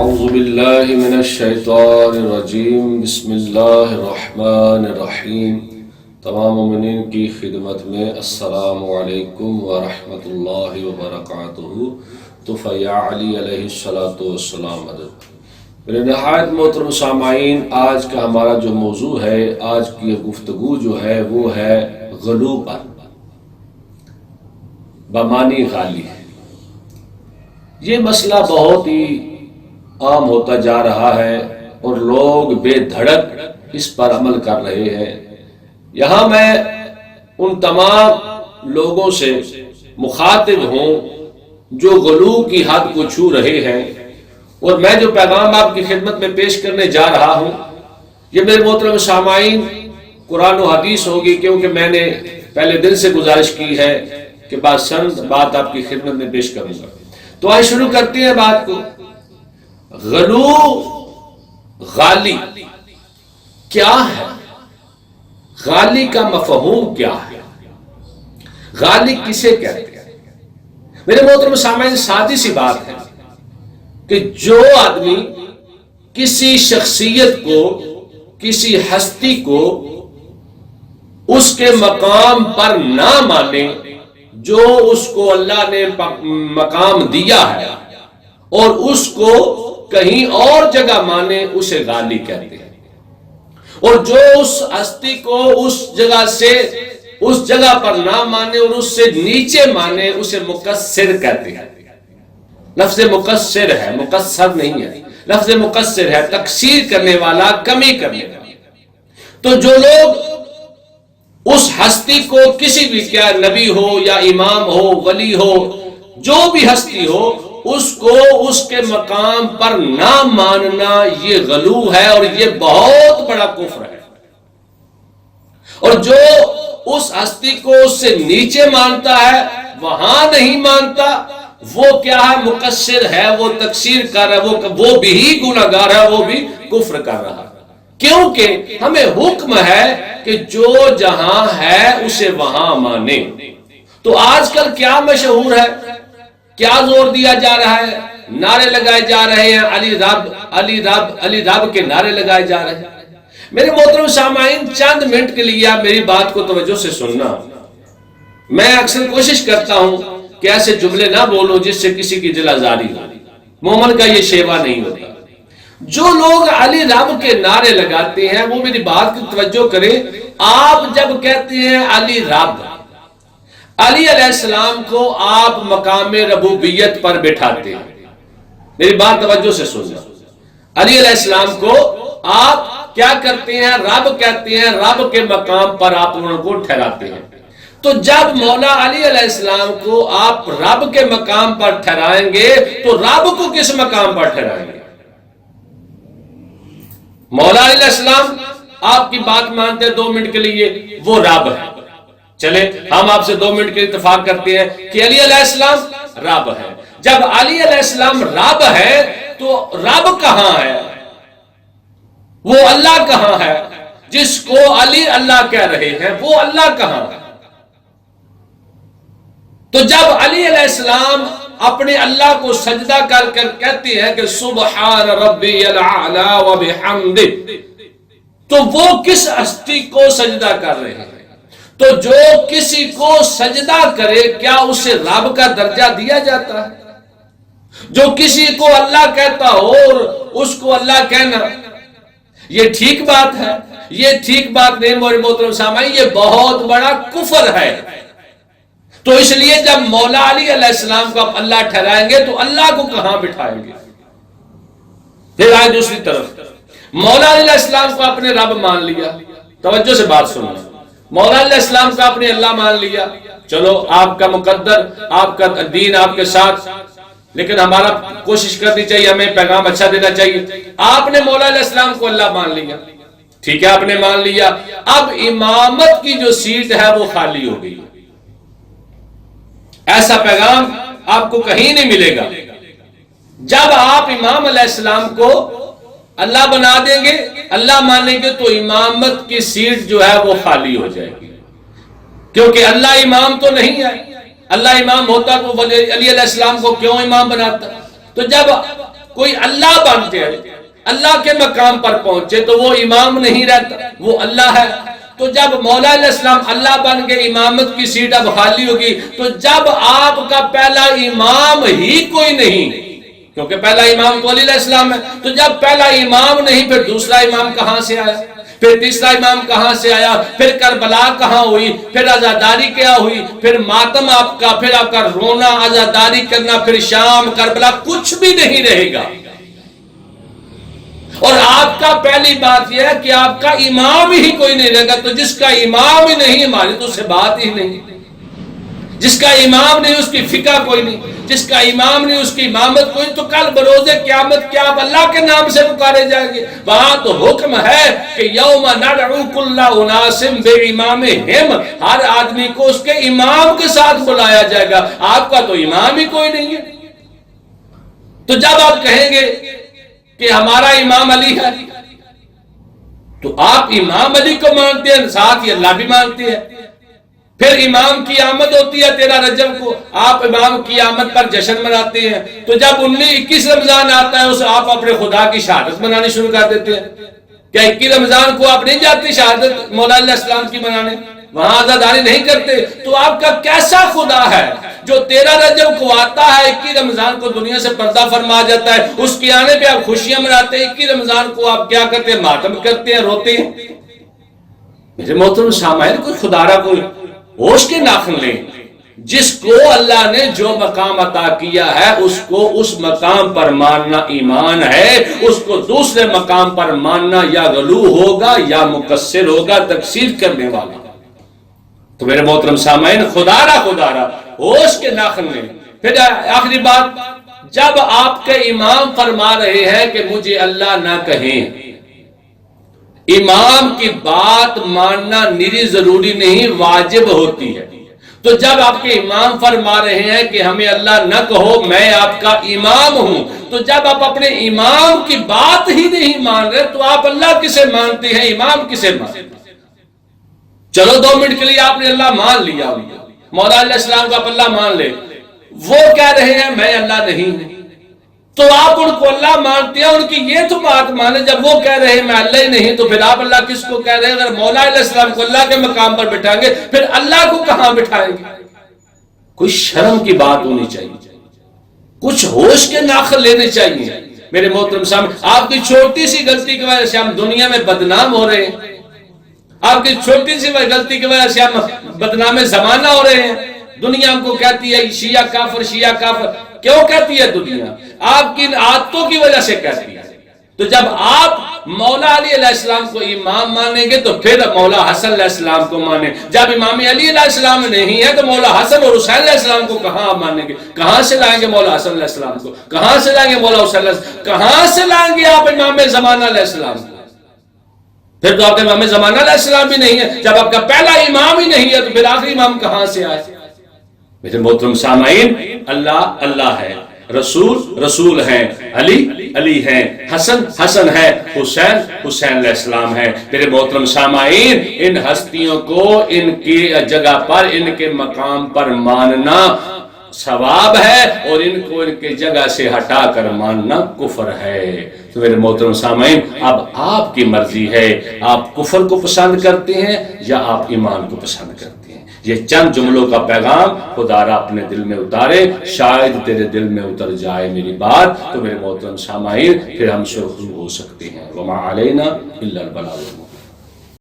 اعوذ باللہ من الشیطان الرجیم بسم اللہ الرحمن الرحیم۔ تمام مومنین کی خدمت میں السلام علیکم ورحمۃ اللہ وبرکاتہ۔ تو فیا علی علیہ الصلوۃ والسلام مدد۔ میرے نہایت محترم سامعین، آج کا ہمارا جو موضوع ہے، آج کی گفتگو جو ہے وہ ہے غلو پر، بمانی غالی۔ یہ مسئلہ بہت ہی عام ہوتا جا رہا ہے اور لوگ بے دھڑک اس پر عمل کر رہے ہیں۔ یہاں میں ان تمام لوگوں سے مخاطب ہوں جو غلو کی حد کو چھو رہے ہیں، اور میں جو پیغام آپ کی خدمت میں پیش کرنے جا رہا ہوں یہ میرے محترم سامعین قرآن و حدیث ہوگی، کیونکہ میں نے پہلے دن سے گزارش کی ہے کہ بات آپ کی خدمت میں پیش کروں گا۔ تو آئے شروع کرتے ہیں بات کو۔ غلو غالی کیا ہے؟ غالی کا مفہوم کیا ہے؟ غالی کسے کہتے ہیں؟ میرے محترم سامعین، سادی سی بات ہے کہ جو آدمی کسی شخصیت کو، کسی ہستی کو اس کے مقام پر نہ مانے جو اس کو اللہ نے مقام دیا ہے، اور اس کو کہیں اور جگہ مانے، اسے غالی کہتے ہیں۔ اور جو اس ہستی کو اس جگہ سے اس جگہ پر نہ مانے اور اس سے نیچے مانے، اسے مقصر کہتے ہیں۔ لفظ مقصر ہے، مقصر نہیں ہے، لفظ مقصر ہے، تقصیر کرنے والا، کمی کرنے والا۔ تو جو لوگ اس ہستی کو کسی بھی، کیا نبی ہو یا امام ہو، ولی ہو، جو بھی ہستی ہو، اس کو اس کے مقام پر نہ ماننا، یہ غلو ہے اور یہ بہت بڑا کفر ہے۔ اور جو اس ہستی کو اس سے نیچے مانتا ہے، وہاں نہیں مانتا، وہ کیا ہے؟ مقصر ہے، وہ تقصیر کر رہا ہے، وہ بھی گناہگار ہے، وہ بھی کفر کر رہا ہے۔ کیونکہ ہمیں حکم ہے کہ جو جہاں ہے اسے وہاں مانے۔ تو آج کل کیا مشہور ہے، کیا زور دیا جا رہا ہے؟ نعرے لگائے جا رہے ہیں، علی رب علی رب علی رب کے نعرے لگائے جا رہے ہیں۔ میرے محترم سامعین، چند منٹ کے لیے آپ میری بات کو توجہ سے سننا۔ میں اکثر کوشش کرتا ہوں کہ ایسے جملے نہ بولوں جس سے کسی کی دل آزاری ہو۔ مومن کا یہ شیوا نہیں ہوتا۔ جو لوگ علی رب کے نعرے لگاتے ہیں وہ میری بات کی توجہ کریں۔ آپ جب کہتے ہیں علی رب، علی علیہ السلام کو آپ مقام ربوبیت پر بٹھاتے ہیں۔ میری بات توجہ سے سننا۔ علی علیہ السلام کو آپ کیا کرتے ہیں؟ رب کہتے ہیں، رب کے مقام پر آپ ان کو ٹھہراتے ہیں۔ تو جب مولا علی علیہ السلام کو آپ رب کے مقام پر ٹھہرائیں گے تو رب کو کس مقام پر ٹھہرائیں گے؟ مولا علیہ السلام آپ کی بات مانتے ہیں 2 منٹ کے لیے، وہ رب ہے۔ چلے ہم آپ سے 2 منٹ کے اتفاق کرتے ہیں کہ علی علیہ السلام رب ہے۔ جب علی علیہ السلام رب ہے تو رب کہاں ہے؟ وہ اللہ کہاں ہے؟ جس کو علی اللہ کہہ رہے ہیں وہ اللہ کہاں ہے؟ تو جب علی علیہ السلام اپنے اللہ کو سجدہ کر کر کہتے ہیں کہ سبحان ربی الاعلی وبحمدہ، تو وہ کس ہستی کو سجدہ کر رہے ہیں؟ تو جو کسی کو سجدہ کرے کیا اسے رب کا درجہ دیا جاتا ہے؟ جو کسی کو اللہ کہتا ہو اور اس کو اللہ کہنا، یہ ٹھیک بات ہے؟ یہ ٹھیک بات نہیں میرے محترم سامعین، یہ بہت بڑا کفر ہے۔ تو اس لیے جب مولا علی علیہ السلام کو آپ اللہ ٹھہرائیں گے تو اللہ کو کہاں بٹھائیں گے؟ پھر آئے دوسری طرف، مولا علیہ السلام کو آپ نے رب مان لیا۔ توجہ سے بات سننا۔ مولا علیہ السلام کو آپ نے اللہ مان لیا، چلو آپ کا مقدر، آپ کا دین آپ کے ساتھ، لیکن ہمارا کوشش کرنی چاہیے، ہمیں پیغام اچھا دینا چاہیے۔ آپ نے مولا علیہ السلام کو اللہ مان لیا، ٹھیک ہے، آپ نے مان لیا۔ اب امامت کی جو سیٹ ہے وہ خالی ہو گئی۔ ایسا پیغام آپ کو کہیں نہیں ملے گا۔ جب آپ امام علیہ السلام کو اللہ بنا دیں گے، اللہ مانیں گے، تو امامت کی سیٹ جو ہے وہ خالی ہو جائے گی، کیونکہ اللہ امام تو نہیں ہے۔ اللہ امام ہوتا تو علی علیہ السلام کو کیوں امام بناتا؟ تو جب کوئی اللہ بن جائے، اللہ کے مقام پر پہنچے تو وہ امام نہیں رہتا، وہ اللہ ہے۔ تو جب مولا علیہ السلام اللہ بن کے امامت کی سیٹ اب خالی ہوگی، تو جب آپ کا پہلا امام ہی کوئی نہیں، کیونکہ پہلا امام تو علی علیہ السلام ہے، تو جب پہلا امام نہیں پھر دوسرا امام کہاں سے آیا، پھر تیسرا امام کہاں سے آیا، پھر کربلا کہاں ہوئی، پھر عزاداری کیا ہوئی، پھر ماتم آپ کا، پھر آپ کا رونا، عزاداری کرنا، پھر شام کربلا، کچھ بھی نہیں رہے گا۔ اور آپ کا پہلی بات یہ ہے کہ آپ کا امام ہی کوئی نہیں رہے گا، تو جس کا امام ہی نہیں ہماری تو اس سے بات ہی نہیں، جس کا امام نہیں اس کی فقہ کوئی نہیں، جس کا امام نہیں اس کی امامت کوئی، تو کل بروز قیامت کیا آپ اللہ کے نام سے پکارے جائیں گے؟ وہاں تو حکم ہے کہ یوم ندعو کل اناس بامامہم، ہر آدمی کو اس کے امام کے ساتھ بلایا جائے گا، آپ کا تو امام ہی کوئی نہیں ہے۔ تو جب آپ کہیں گے کہ ہمارا امام علی ہے، تو آپ امام علی کو مانتے ہیں، ساتھ ہی اللہ بھی مانتے ہیں۔ پھر امام کی آمد ہوتی ہے 13 رجب کو، آپ امام کی آمد پر جشن مناتے ہیں، تو جب 21 رمضان آتا ہے اس آپ اپنے خدا کی شہادت منانی شروع کر دیتے ہیں۔ کیا 21 رمضان کو آپ نہیں جاتے شہادت مولا علیہ السلام کی منانے، وہاں عزاداری نہیں کرتے؟ تو آپ کا کیسا خدا ہے جو 13 رجب کو آتا ہے، 21 رمضان کو دنیا سے پردہ فرما جاتا ہے، اس کے آنے پہ آپ خوشیاں مناتے ہیں، 21 رمضان کو آپ کیا کرتے ہیں؟ ماتم کرتے ہیں، روتے ہیں۔ میرے محترم سامعین، کوئی خدا را کوئی ہوش کے ناخن لیں، جس کو اللہ نے جو مقام عطا کیا ہے اس کو اس مقام پر ماننا ایمان ہے، اس کو دوسرے مقام پر ماننا یا غلو ہوگا یا مقصر ہوگا، تقصیر کرنے والا۔ تو میرے محترم سامعین، خدا را ہوش کے ناخن لیں۔ پھر آخری بات، جب آپ کے امام فرما رہے ہیں کہ مجھے اللہ نہ کہیں، امام کی بات ماننا نری ضروری نہیں، واجب ہوتی ہے۔ تو جب آپ کے امام فرما رہے ہیں کہ ہمیں اللہ نہ کہو، میں آپ کا امام ہوں، تو جب آپ اپنے امام کی بات ہی نہیں مان رہے تو آپ اللہ کسے مانتے ہیں، امام کسے مانتے ہیں؟ چلو 2 منٹ کے لیے آپ نے اللہ مان لیا، مولا علیہ السلام کو آپ اللہ مان لے، وہ کہہ رہے ہیں میں اللہ نہیں ہوں، تو آپ ان کو اللہ مانتے ہیں، ان کی یہ تو بات مانے۔ جب وہ کہہ رہے ہیں میں اللہ ہی نہیں، تو پھر آپ اللہ کس کو کہہ رہے ہیں؟ اگر مولا علیہ السلام کو اللہ کے مقام پر بٹھائیں گے، پھر اللہ کو کہاں بٹھائیں گے؟ کوئی شرم کی بات ہونی چاہیے، کچھ ہوش کے ناخن لینے چاہیے۔ میرے محترم سامنے، آپ کی چھوٹی سی غلطی کی وجہ سے ہم دنیا میں بدنام ہو رہے ہیں، آپ کی چھوٹی سی غلطی کی وجہ سے ہم بدنام زمانہ ہو رہے ہیں۔ دنیا ہم کو کہتی ہے شیعہ کافر، شیعہ کافر، کیوں کہتی ہے دنیا؟ آپ کی عادتوں کی وجہ سے کہتی ہے۔ تو جب آپ مولا علی علیہ السلام کو امام مانیں گے تو پھر مولا حسن علیہ السلام کو مانیں، جب امام علی علیہ السلام نہیں ہے تو مولا حسن اور حسین علیہ السلام کو کہاں آپ مانیں گے؟ کہاں سے لائیں گے مولا حسن علیہ السلام کو؟ کہاں سے لائیں گے مولا حسین علیہ السلام؟ کہاں سے لائیں گے آپ امام زمانہ علیہ السلام کو؟ پھر تو آپ کے امام زمانہ علیہ السلام بھی نہیں ہے۔ جب آپ کا پہلا امام ہی نہیں ہے تو پھر آخری امام کہاں سے آئے؟ میرے محترم سامعین، اللہ اللہ ہے، رسول رسول ہیں، علی علی ہیں، حسن حسن ہے، حسین حسین علیہ السلام ہے۔ میرے محترم سامعین، ان ہستیوں کو ان کی جگہ پر، ان کے مقام پر ماننا ثواب ہے، اور ان کو ان کی جگہ سے ہٹا کر ماننا کفر ہے۔ تو میرے محترم سامعین، اب آپ کی مرضی ہے، آپ کفر کو پسند کرتے ہیں یا آپ ایمان کو پسند کرتے ہیں۔ یہ چند جملوں کا پیغام خدا را اپنے دل میں اتارے، شاید تیرے دل میں اتر جائے میری بات، تو میرے محترم سامعین پھر ہم سے روبرو ہو سکتے ہیں۔ وما علینا الا البلاغ۔